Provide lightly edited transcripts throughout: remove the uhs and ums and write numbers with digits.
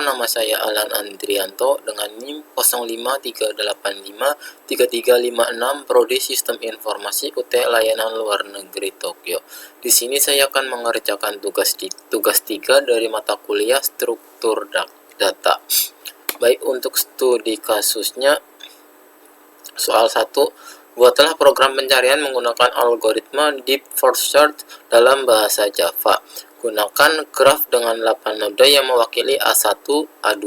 nama saya Alan Andrianto dengan NIM 053853356 Prodi Sistem Informasi UT Layanan Luar Negeri Tokyo. Di sini saya akan mengerjakan tugas 3 dari mata kuliah Struktur Data. Baik, untuk studi kasusnya, soal 1, buatlah program pencarian menggunakan algoritma Deep First Search dalam bahasa Java. Gunakan graf dengan 8 noda yang mewakili A1, A2,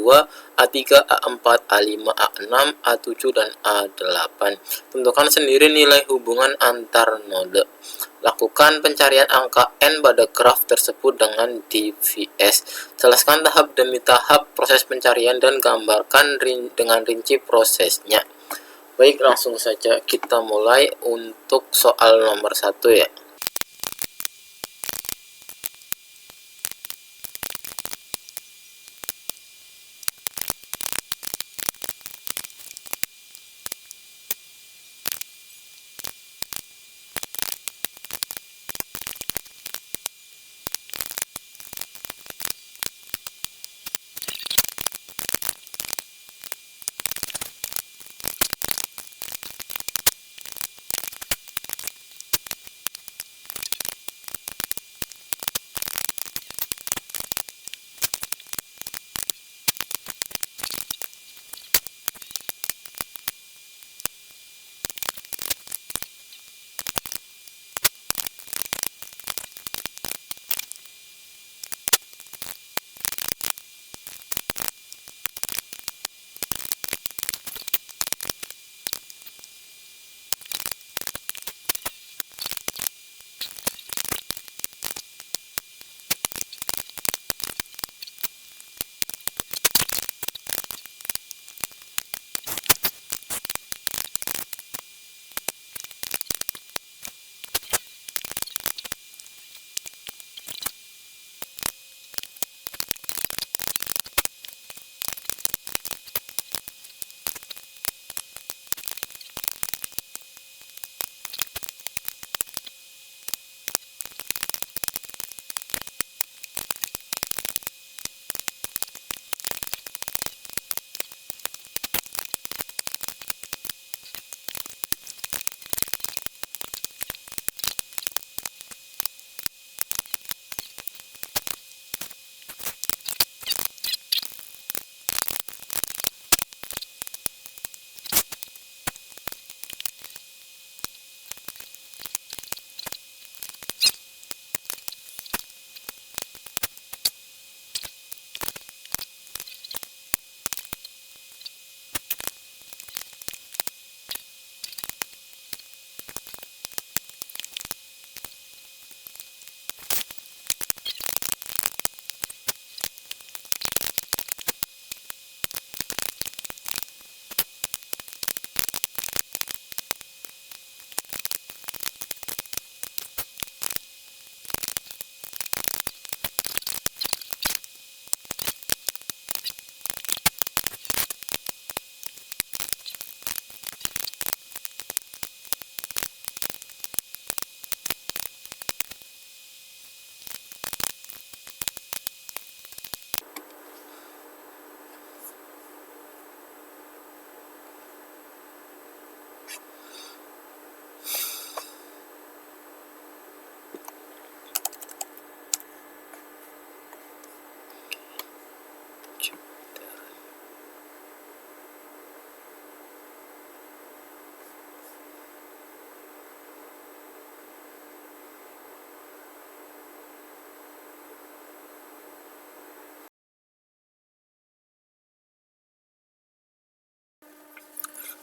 A3, A4, A5, A6, A7, dan A8. Tentukan sendiri nilai hubungan antar node. Lakukan pencarian angka N pada graf tersebut dengan DVS. Jelaskan tahap demi tahap proses pencarian dan gambarkan dengan rinci prosesnya. Baik, langsung saja kita mulai untuk soal nomor 1 ya.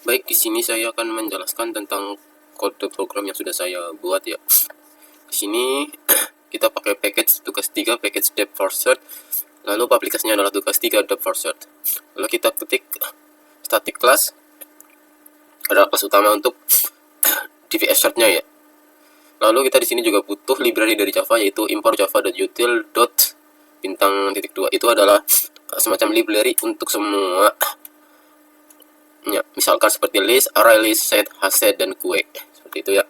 Baik, di sini saya akan menjelaskan tentang kode program yang sudah saya buat ya. Di sini kita pakai package tugas 3, package Deep First Search. Lalu aplikasinya adalah tugas 3 Deep First Search. Lalu kita ketik static class adalah kelas utama untuk DVS search-nya ya. Lalu kita di sini juga butuh library dari Java, yaitu import java.util.bintang.2. Itu adalah semacam library untuk semua ya, misalkan seperti list, array list, set, hasset, dan queue. Seperti itu ya.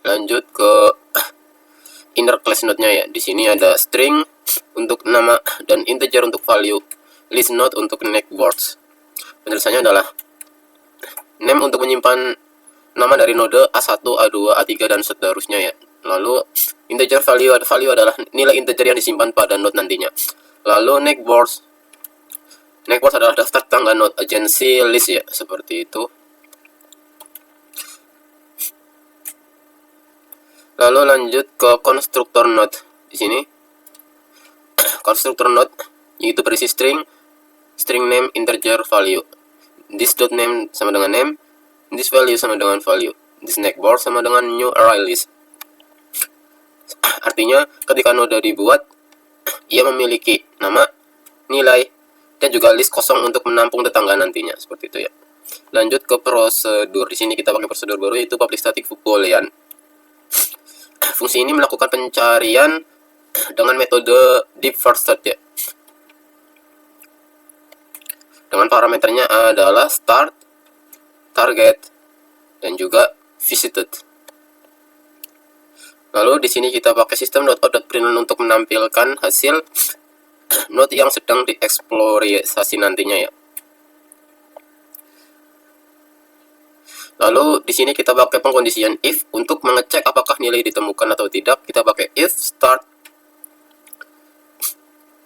Lanjut ke inner class node-nya ya. Di sini ada string, untuk nama dan integer untuk value, list node untuk neckboards. Penjelasannya adalah name untuk menyimpan nama dari node A1, A2, A3 dan seterusnya ya. Lalu integer value adalah nilai integer yang disimpan pada node nantinya. Lalu neckboards adalah daftar tangga node, agency list ya, seperti itu. Lalu lanjut ke konstruktor node. Di sini konstruktor node yaitu berisi string name, integer, value. This dot name sama dengan name, this value sama dengan value, this neckboard sama dengan new array list. Artinya ketika node dibuat, ia memiliki nama, nilai, dan juga list kosong untuk menampung tetangga nantinya, seperti itu ya. Lanjut ke prosedur. Di sini kita pakai prosedur baru yaitu public static boolean. Fungsi ini melakukan pencarian dengan metode deep first search ya. Dengan parameternya adalah start, target, dan juga visited. Lalu di sini kita pakai sistem .out.println untuk menampilkan hasil node yang sedang dieksplorasi nantinya ya. Lalu di sini kita pakai pengkondisian if untuk mengecek apakah nilai ditemukan atau tidak. Kita pakai if start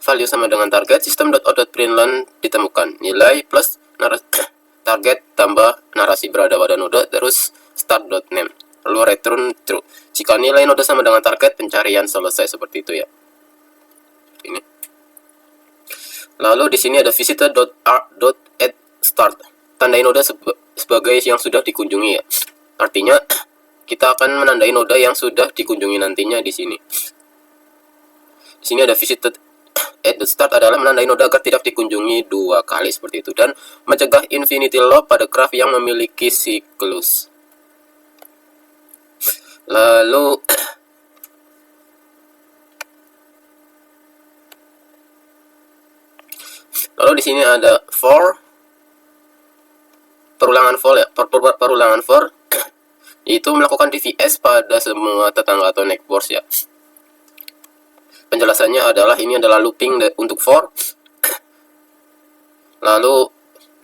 value sama dengan target, system.out.println ditemukan nilai plus target tambah narasi berada pada node, terus start.name, lalu return true. Jika nilai node sama dengan target, pencarian selesai, seperti itu ya. Ini. Lalu di sini ada visitor.add start, tandai node sebagai yang sudah dikunjungi ya. Artinya kita akan menandai node yang sudah dikunjungi nantinya di sini. Di sini ada visited at the start adalah menandai node agar tidak dikunjungi dua kali, seperti itu, dan mencegah infinity loop pada graf yang memiliki siklus. Lalu di sini ada for perulangan for ya, perulangan for itu melakukan DVS pada semua tetangga atau neckboards ya. Penjelasannya adalah ini adalah looping untuk for. Lalu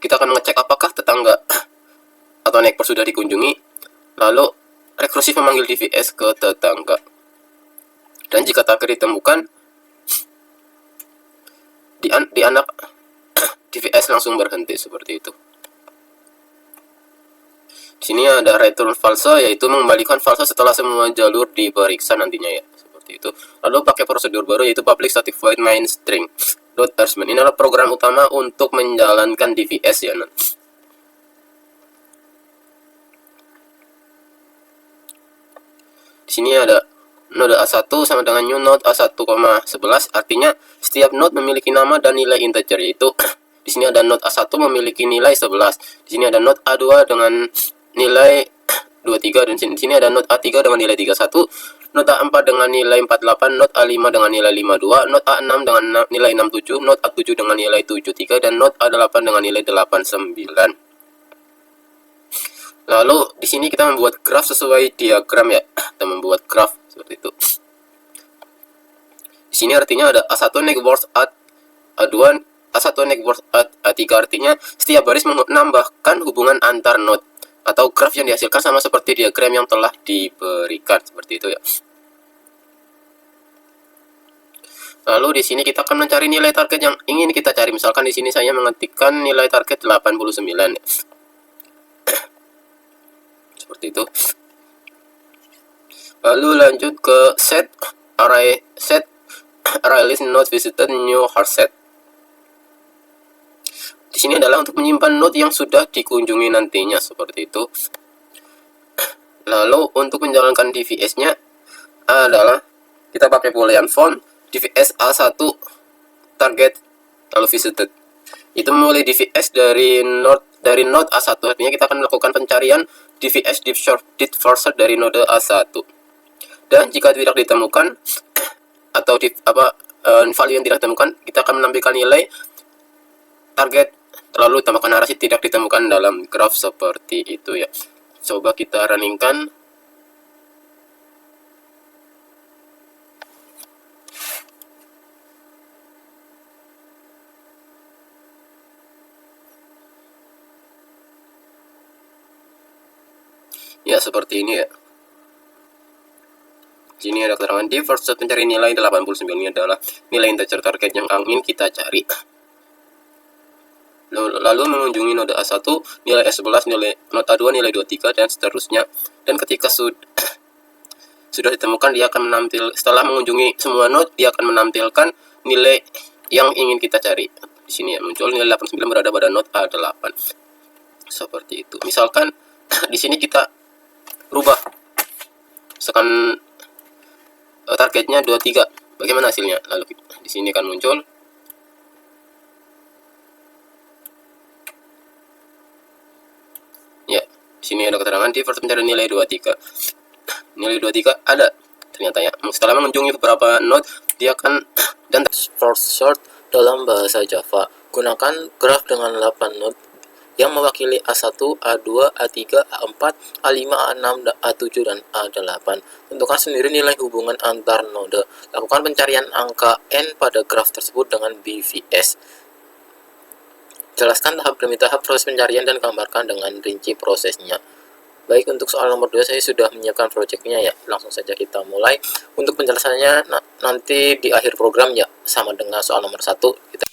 kita akan mengecek apakah tetangga atau neckboard sudah dikunjungi. Lalu rekursif memanggil DVS ke tetangga. Dan jika target ditemukan, di anak DVS langsung berhenti, seperti itu. Di sini ada return false, yaitu mengembalikan false setelah semua jalur diperiksa nantinya ya. Itu. Lalu pakai prosedur baru yaitu public static void main string dot arrangement. Ini adalah program utama untuk menjalankan DVS ya. Di sini ada node A1 sama dengan new node A1,11, artinya setiap node memiliki nama dan nilai integer, yaitu di sini ada node A1 memiliki nilai 11. Di sini ada node A2 dengan nilai 23, dan di sini ada node A3 dengan nilai 31. Node A4 dengan nilai 48, node A5 dengan nilai 52, node A6 dengan nilai 67, node A7 dengan nilai 73, dan node A8 dengan nilai 89. Lalu di sini kita membuat graf sesuai diagram ya. Kita membuat graf seperti itu. Di sini artinya ada A1 neckboards A2, A1 neckboards A3, artinya setiap baris menambahkan hubungan antar node atau graf yang dihasilkan sama seperti diagram yang telah diberikan, seperti itu ya. Lalu di sini kita akan mencari nilai target yang ingin kita cari. Misalkan di sini saya mengetikkan nilai target 89 ya. Seperti itu. Lalu lanjut ke set array list not visited new hard set. Di sini adalah untuk menyimpan node yang sudah dikunjungi nantinya, seperti itu. Lalu untuk menjalankan DVS-nya adalah kita pakai boolean font DVS A1 target lalu visited. Itu memulai DVS dari node A1, artinya kita akan melakukan pencarian DVS deep first search dari node A1. Dan jika tidak ditemukan atau value yang tidak ditemukan, kita akan menampilkan nilai target lalu tambahkan narasi tidak ditemukan dalam graf, seperti itu ya. Coba kita runningkan. Ya, seperti ini ya. Sini ada keterangan di first set mencari nilai 89. Ini adalah nilai integer target yang ingin kita cari. Lalu mengunjungi node A1, nilai S11, nilai node A2, nilai 23, dan seterusnya. Dan ketika sudah ditemukan, dia akan setelah mengunjungi semua node, dia akan menampilkan nilai yang ingin kita cari. Di sini ya, muncul nilai 89 berada pada node A8. Seperti itu. Misalkan di sini kita rubah, misalkan targetnya 23. Bagaimana hasilnya? Lalu di sini akan muncul ya, di sini ada keterangan di first pencarian nilai 23. Nilai 23 ada ternyata ya. Setelah mengunjungi beberapa node, dia akan dan First sort dalam bahasa Java. Gunakan graf dengan 8 node yang mewakili A1, A2, A3, A4, A5, A6, A7, dan A8. Tentukan sendiri nilai hubungan antar node. Lakukan pencarian angka N pada graf tersebut dengan BVS. Jelaskan tahap demi tahap proses pencarian dan gambarkan dengan rinci prosesnya. Baik, untuk soal nomor 2 saya sudah menyiapkan projectnya ya. Langsung saja kita mulai. Untuk penjelasannya nanti di akhir program ya, sama dengan soal nomor 1. Kita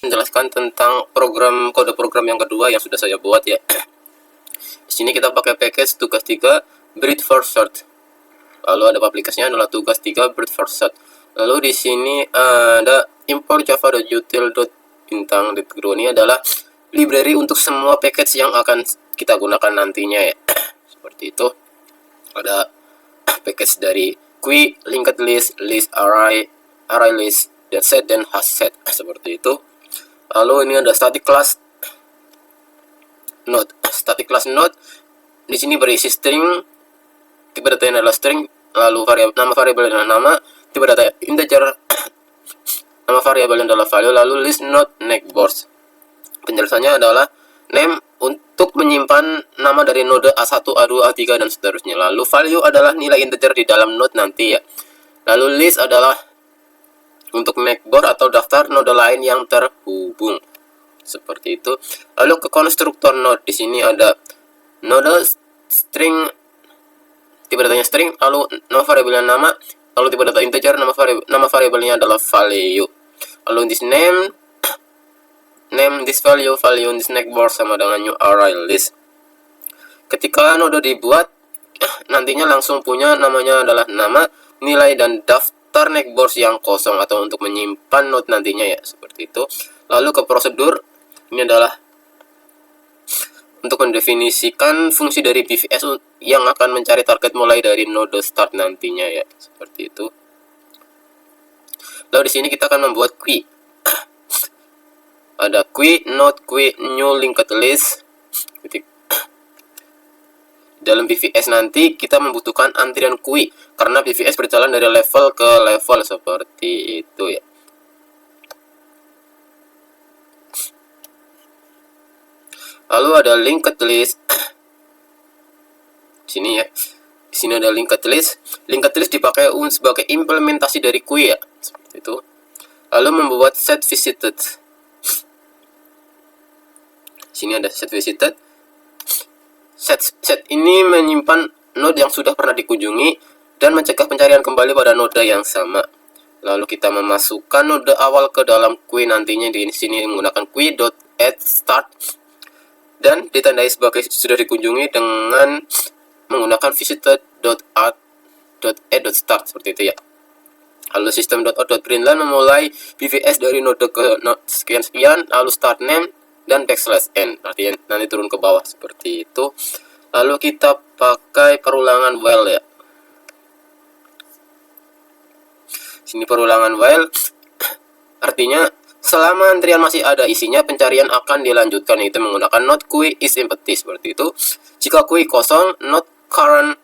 menjelaskan tentang kode program yang kedua yang sudah saya buat ya. Di sini kita pakai package tugas 3 breadth first sort. Lalu ada aplikasinya adalah tugas 3 breadth first sort. Lalu di sini ada import java.util.bintang. Ini adalah library untuk semua package yang akan kita gunakan nantinya ya. Seperti itu. Ada package dari queue, linked list, list array, array list, dan set dan hash set seperti itu. Lalu ini ada static class node. Static class node di sini berisi string, tipe datanya adalah string. lalu nama variabel adalah nama, tipe data integer, nama variabel adalah value, lalu list node next. Penjelasannya adalah name untuk menyimpan nama dari node A1, A2, A3 dan seterusnya. Lalu value adalah nilai integer di dalam node nanti ya. Lalu list adalah untuk nextboard atau daftar node lain yang terhubung. Seperti itu. Lalu ke konstruktor node, di sini ada node string, tipe datanya string, lalu nama variabelnya nama, lalu tipe data integer, nama variabelnya adalah value. Lalu this name this value in this next sama dengan new array list. Ketika node dibuat, nantinya langsung punya namanya adalah nama, nilai, dan daftar next yang kosong atau untuk menyimpan node nantinya ya, seperti itu. Lalu ke prosedur, ini adalah untuk mendefinisikan fungsi dari BVS yang akan mencari target mulai dari node start nantinya ya, seperti itu. Lalu di sini kita akan membuat queue. Ada queue, node queue, new linked list. Dalam BVS nanti kita membutuhkan antrian queue karena BVS berjalan dari level ke level seperti itu ya. Lalu ada linked list. Sini ya. Di sini ada linked list. Linked list dipakai sebagai implementasi dari queue ya. Seperti itu. Lalu membuat set visited. Sini ada set visited. Set ini menyimpan node yang sudah pernah dikunjungi dan mencegah pencarian kembali pada node yang sama. Lalu kita memasukkan node awal ke dalam queue nantinya, di sini menggunakan queue.addStart dan ditandai sebagai sudah dikunjungi dengan menggunakan visited.add.start seperti itu ya. Lalu system.out.println memulai BVS dari node ke node sekian-sekian, lalu start name dan \n, artinya nanti turun ke bawah seperti itu. Lalu kita pakai perulangan while ya. Sini perulangan while artinya selama antrian masih ada isinya, pencarian akan dilanjutkan, yaitu menggunakan not queue is empty seperti itu. Jika queue kosong, not current,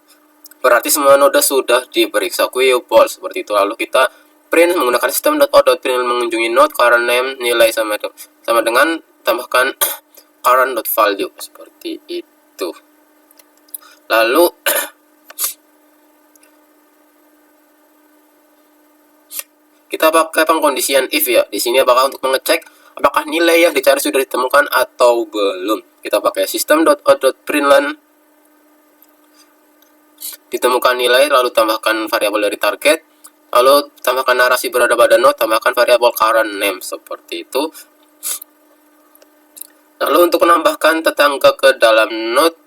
berarti semua node sudah diperiksa, queue full seperti itu. Lalu kita print menggunakan system.out.print mengunjungi node current name, nilai sama dengan tambahkan current.value seperti itu. Lalu kita pakai pengkondisian if ya. Di sini apakah untuk mengecek apakah nilai yang dicari sudah ditemukan atau belum. Kita pakai system.out.println ditemukan nilai, lalu tambahkan variabel dari target, lalu tambahkan narasi berada pada node, tambahkan variabel current name seperti itu. Lalu untuk menambahkan tetangga ke dalam node,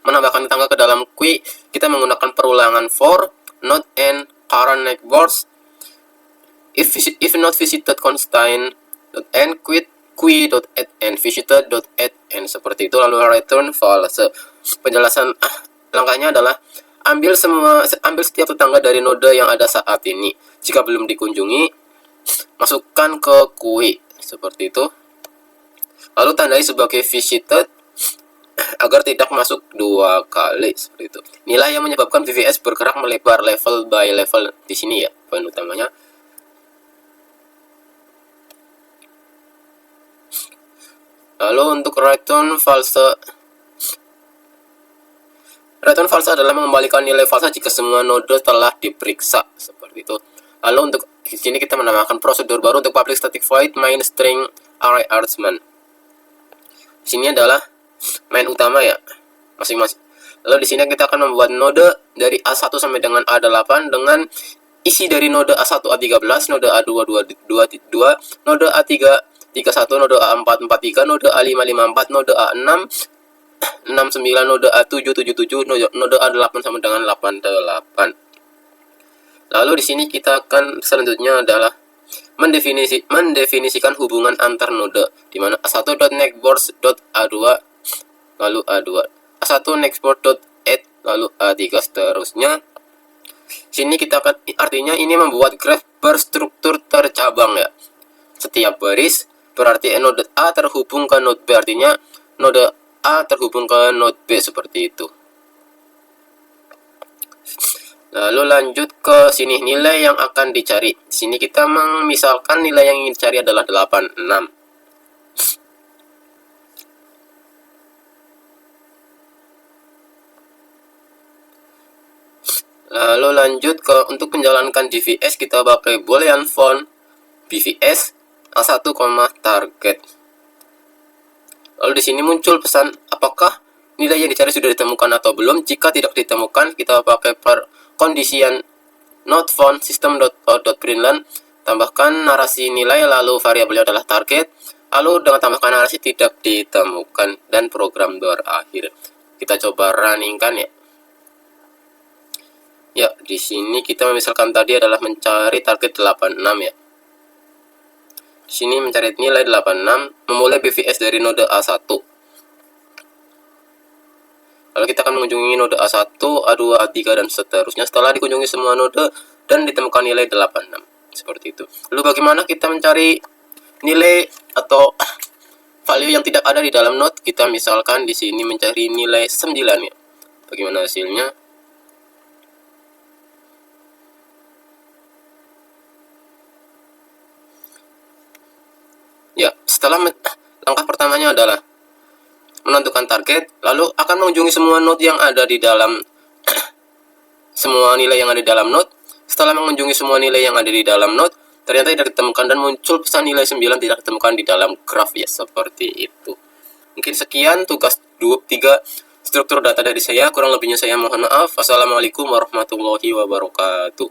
menambahkan tetangga ke dalam queue, kita menggunakan perulangan for node and current next. If not visited constraint.n queue.add visited.add seperti itu. Lalu return false. Penjelasan langkahnya adalah ambil setiap tetangga dari node yang ada saat ini. Jika belum dikunjungi, masukkan ke queue seperti itu. Lalu tandai sebagai visited agar tidak masuk dua kali seperti itu. Nilai yang menyebabkan BVS bergerak melebar level by level di sini ya, poin utamanya. Lalu untuk return false adalah mengembalikan nilai false jika semua node telah diperiksa seperti itu. Lalu untuk di sini kita menambahkan prosedur baru untuk public static void main string array argument. Di sini adalah main utama ya, masing-masing. Lalu di sini kita akan membuat node dari A1 sampai dengan A8 dengan isi dari node A1 A13, node A2 22, node A3 31, node A4 43, node A5 54, node A6 69, node A7 77, node A8 sama dengan 88. Lalu di sini kita akan selanjutnya adalah mendefinisikan hubungan antar node, di mana A1.nextboard.a2 lalu A2, A1 nextboard.add lalu A3 seterusnya. Sini kita akan, artinya ini membuat graph berstruktur tercabang ya. Setiap baris berarti node A terhubung ke node B, artinya node A terhubung ke node B seperti itu. Lalu lanjut ke sini, nilai yang akan dicari. Di sini kita misalkan nilai yang ingin dicari adalah 86. Lalu lanjut ke untuk menjalankan DVS, kita pakai boolean font BVS A1, target. Lalu di sini muncul pesan apakah nilai yang dicari sudah ditemukan atau belum. Jika tidak ditemukan, kita pakai kondisian not found system.out.println, tambahkan narasi nilai, lalu variabelnya adalah target, lalu dengan tambahkan narasi tidak ditemukan, dan program berakhir. Kita coba runningkan ya. Ya, di sini kita misalkan tadi adalah mencari target 86 ya. Di sini mencari nilai 86, memulai BVS dari node A1. Lalu kita akan mengunjungi node A1, A2, A3, dan seterusnya. Setelah dikunjungi semua node dan ditemukan nilai 86. Seperti itu. Lalu bagaimana kita mencari nilai atau value yang tidak ada di dalam node? Kita misalkan di sini mencari nilai 9 ya. Bagaimana hasilnya? Ya, setelah langkah pertamanya adalah menentukan target, lalu akan mengunjungi semua node yang ada di dalam semua nilai yang ada di dalam node. Setelah mengunjungi semua nilai yang ada di dalam node, ternyata tidak ditemukan dan muncul pesan nilai 9 tidak ditemukan di dalam graf ya, seperti itu. Mungkin sekian tugas 3 struktur data dari saya, kurang lebihnya saya mohon maaf. Assalamualaikum warahmatullahi wabarakatuh.